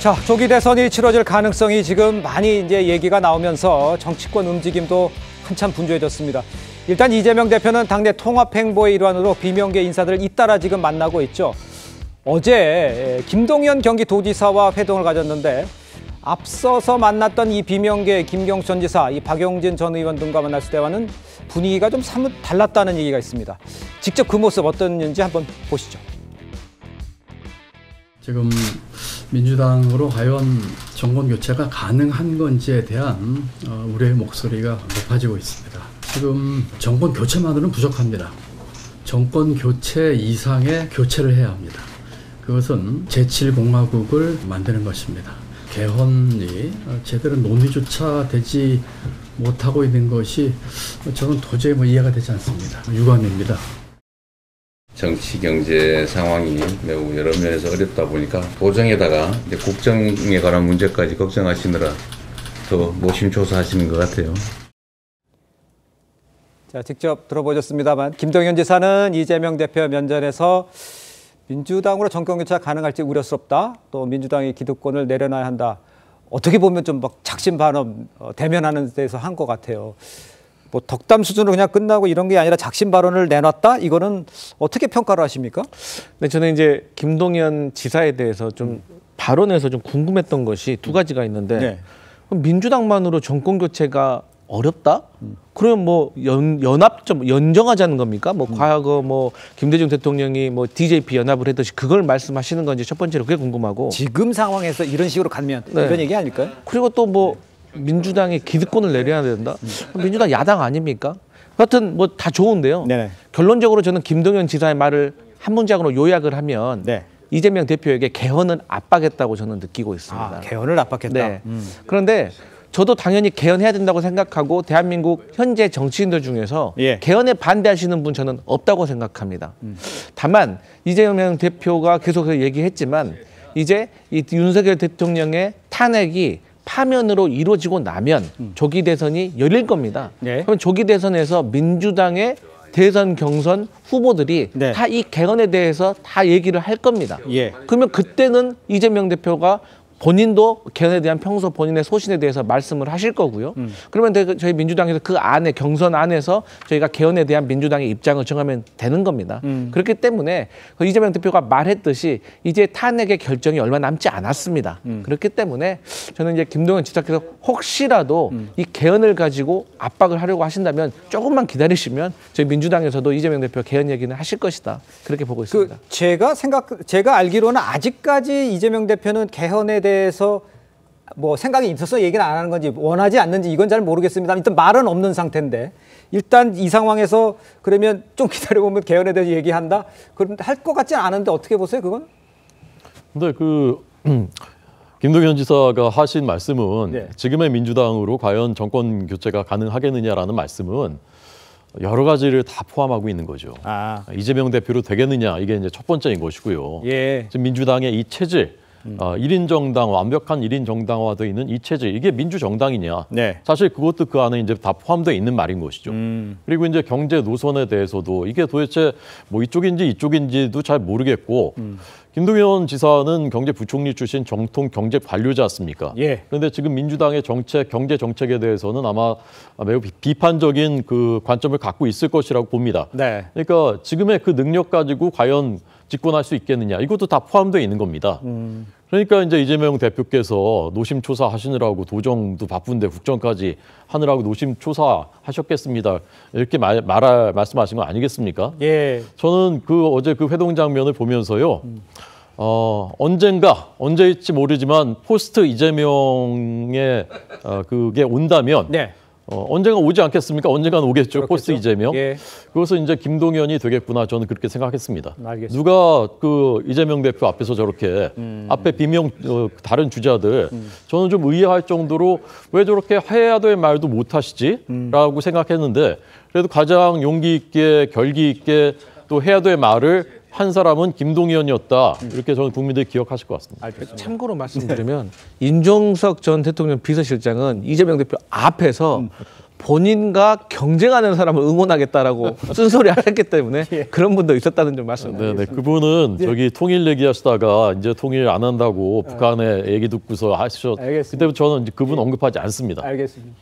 자, 조기 대선이 치러질 가능성이 지금 많이 이제 얘기가 나오면서 정치권 움직임도 한참 분주해졌습니다. 일단 이재명 대표는 당내 통합 행보의 일환으로 비명계 인사들을 잇따라 지금 만나고 있죠. 어제 김동연 경기도지사와 회동을 가졌는데 앞서서 만났던 이 비명계 김경수 전 지사, 이 박용진 전 의원 등과 만났을 때와는 분위기가 좀 사뭇 달랐다는 얘기가 있습니다. 직접 그 모습 어떤지 한번 보시죠. 지금 민주당으로 과연 정권 교체가 가능한 건지에 대한 우려의 목소리가 높아지고 있습니다. 지금 정권 교체만으로는 부족합니다. 정권 교체 이상의 교체를 해야 합니다. 그것은 제7공화국을 만드는 것입니다. 개헌이 제대로 논의조차 되지 못하고 있는 것이 저는 도저히 이해가 되지 않습니다. 유감입니다. 정치 경제 상황이 매우 여러 면에서 어렵다 보니까 도정에다가 이제 국정에 관한 문제까지 걱정하시느라 더 노심초사하시는 것 같아요. 자, 직접 들어보셨습니다만 김동연 지사는 이재명 대표 면전에서 민주당으로 정권 교체가 가능할지 우려스럽다. 또 민주당이 기득권을 내려놔야 한다. 어떻게 보면 좀 막 작심반엄 대면하는 데서 한 것 같아요. 뭐 덕담 수준으로 그냥 끝나고 이런 게 아니라 작심 발언을 내놨다? 이거는 어떻게 평가를 하십니까? 네, 저는 이제 김동연 지사에 대해서 좀 발언에서 좀 궁금했던 것이 두 가지가 있는데 네. 그럼 민주당만으로 정권 교체가 어렵다? 그러면 뭐 연합 좀 연정하자는 겁니까? 뭐 과거 뭐 김대중 대통령이 뭐 DJP 연합을 했듯이 그걸 말씀하시는 건지 첫 번째로 그게 궁금하고 지금 상황에서 이런 식으로 가면 네. 이런 얘기 아닐까요? 그리고 또 뭐 민주당이 기득권을 내려야 된다? 민주당 야당 아닙니까? 하여튼 뭐 다 좋은데요. 네네. 결론적으로 저는 김동연 지사의 말을 한 문장으로 요약을 하면 네. 이재명 대표에게 개헌은 압박했다고 저는 느끼고 있습니다. 아, 개헌을 압박했다. 네. 그런데 저도 당연히 개헌해야 된다고 생각하고 대한민국 현재 정치인들 중에서 예. 개헌에 반대하시는 분 저는 없다고 생각합니다. 다만 이재명 대표가 계속 얘기했지만 이제 이 윤석열 대통령의 탄핵이 파면으로 이루어지고 나면 조기 대선이 열릴 겁니다. 네. 그럼 조기 대선에서 민주당의 대선 경선 후보들이 네. 다 이 개헌에 대해서 다 얘기를 할 겁니다. 예. 그러면 그때는 이재명 대표가 본인도 개헌에 대한 평소 본인의 소신에 대해서 말씀을 하실 거고요. 그러면 저희 민주당에서 그 안에 경선 안에서 저희가 개헌에 대한 민주당의 입장을 정하면 되는 겁니다. 그렇기 때문에 이재명 대표가 말했듯이 이제 탄핵의 결정이 얼마 남지 않았습니다. 그렇기 때문에 저는 이제 김동연 지사께서 혹시라도 이 개헌을 가지고 압박을 하려고 하신다면 조금만 기다리시면 저희 민주당에서도 이재명 대표 개헌 얘기는 하실 것이다. 그렇게 보고 있습니다. 제가 알기로는 아직까지 이재명 대표는 개헌에 대해서 뭐 생각이 있어서 얘기는 안 하는 건지 원하지 않는지 이건 잘 모르겠습니다. 일단 말은 없는 상태인데 일단 이 상황에서 그러면 좀 기다려보면 개헌에 대해서 얘기한다? 그럼 할 것 같지 않은데 어떻게 보세요, 그건? 근데 김동연 지사가 하신 말씀은 네. 지금의 민주당으로 과연 정권 교체가 가능하겠느냐라는 말씀은 여러 가지를 다 포함하고 있는 거죠. 아. 이재명 대표로 되겠느냐 이게 이제 첫 번째인 것이고요. 예. 지금 민주당의 이 체질, 1인 정당, 완벽한 1인 정당화되어 있는 이 체질, 이게 민주정당이냐? 네. 사실 그것도 그 안에 이제 다 포함되어 있는 말인 것이죠. 그리고 이제 경제 노선에 대해서도 이게 도대체 뭐 이쪽인지도 잘 모르겠고, 김동연 지사는 경제부총리 출신 정통 경제 관료지 않습니까? 예. 그런데 지금 민주당의 경제 정책에 대해서는 아마 매우 비판적인 그 관점을 갖고 있을 것이라고 봅니다. 네. 그러니까 지금의 그 능력 가지고 과연 집권할 수 있겠느냐, 이것도 다 포함되어 있는 겁니다. 그러니까 이제 이재명 대표께서 노심초사 하시느라고 도정도 바쁜데 국정까지 하느라고 노심초사 하셨겠습니다. 이렇게 말씀하신 거 아니겠습니까? 예. 저는 어제 그 회동 장면을 보면서요. 언제일지 모르지만 포스트 이재명의 그게 온다면 네. 언젠가 오지 않겠습니까? 언젠가는 오겠죠. 그렇겠죠. 포스트 이재명. 예. 그것은 이제 김동연이 되겠구나. 저는 그렇게 생각했습니다. 알겠습니다. 누가 그 이재명 대표 앞에서 저렇게 앞에 다른 주자들 저는 좀 의아할 정도로 왜 저렇게 해야 될 말도 못 하시지라고 생각했는데 그래도 가장 용기 있게 결기 있게 또 해야 될 말을 한 사람은 김동연이었다. 이렇게 저는 국민들이 기억하실 것 같습니다. 참고로 말씀드리면 인종석 전 대통령 비서실장은 이재명 대표 앞에서 본인과 경쟁하는 사람을 응원하겠다라고 쓴소리 하셨기 때문에 그런 분도 있었다는 점 말씀드립니다. 네네. 그분은 저기 통일 얘기하시다가 이제 통일 안 한다고 북한의 얘기 듣고서 하셨. 알겠습니다. 그때부터 저는 이제 그분 언급하지 않습니다. 알겠습니다.